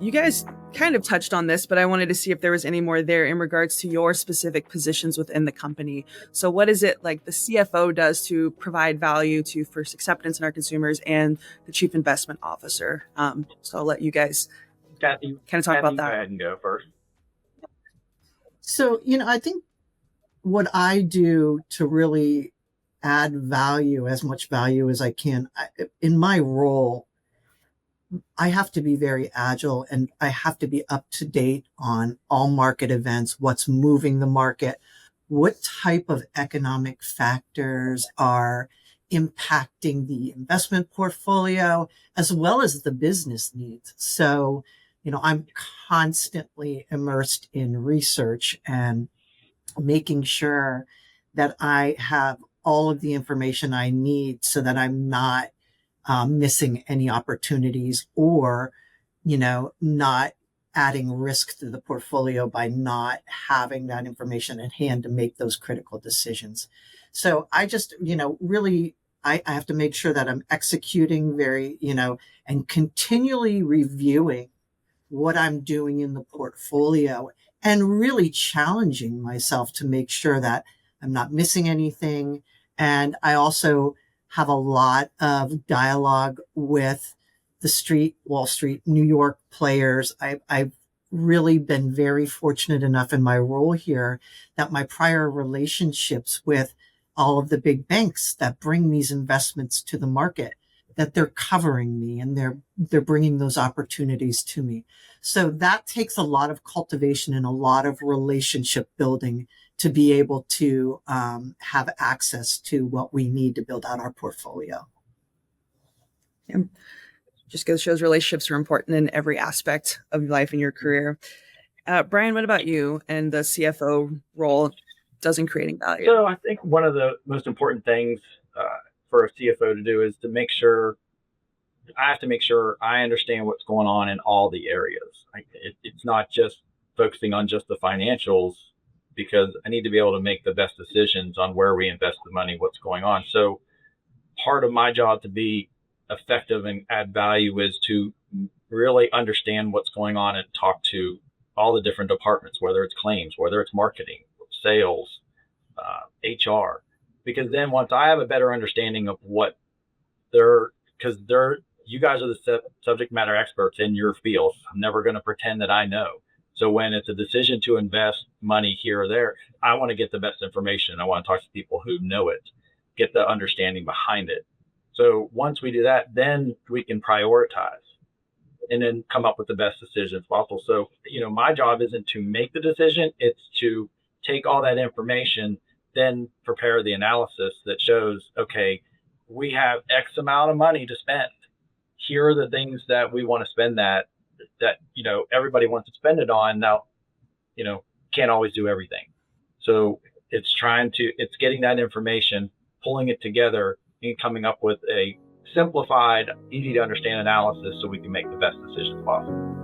You guys kind of touched on this, but I wanted to see if there was any more there in regards to your specific positions within the company. So, what is it like the CFO does to provide value to first acceptance in our consumers and the chief investment officer? So, I'll let you guys kind of talk about Kathy, go that. ahead and go first. So, I think what I do to really add value, as much value as I can, in my role, I have to be very agile and I have to be up to date on all market events, what's moving the market, what type of economic factors are impacting the investment portfolio, as well as the business needs. So, I'm constantly immersed in research and making sure that I have all of the information I need so that I'm not missing any opportunities or, not adding risk to the portfolio by not having that information at hand to make those critical decisions. So I just, really, I have to make sure that I'm executing very, and continually reviewing what I'm doing in the portfolio and really challenging myself to make sure that I'm not missing anything. And I also have a lot of dialogue with the Wall Street, New York players. I've really been very fortunate enough in my role here that my prior relationships with all of the big banks that bring these investments to the market, that they're covering me and they're bringing those opportunities to me. So that takes a lot of cultivation and a lot of relationship building to be able to have access to what we need to build out our portfolio. Yeah. Just goes shows relationships are important in every aspect of your life and your career. Brian, what about you and the CFO role does in creating value? So I think one of the most important things for a CFO to do is to make sure I have to make sure I understand what's going on in all the areas. It's not just focusing on just the financials, because I need to be able to make the best decisions on where we invest the money, what's going on. So part of my job to be effective and add value is to really understand what's going on and talk to all the different departments, whether it's claims, whether it's marketing, sales, HR, because then once I have a better understanding of what you guys are the subject matter experts in your field. I'm never going to pretend that I know. So when it's a decision to invest money here or there, I want to get the best information. I want to talk to people who know it, get the understanding behind it. So once we do that, then we can prioritize and then come up with the best decisions possible. So, my job isn't to make the decision. It's to take all that information, then prepare the analysis that shows, okay, we have X amount of money to spend. Here are the things that we want to spend that everybody wants to spend it on. Now, can't always do everything. So it's getting that information, pulling it together, and coming up with a simplified, easy to understand analysis so we can make the best decisions possible.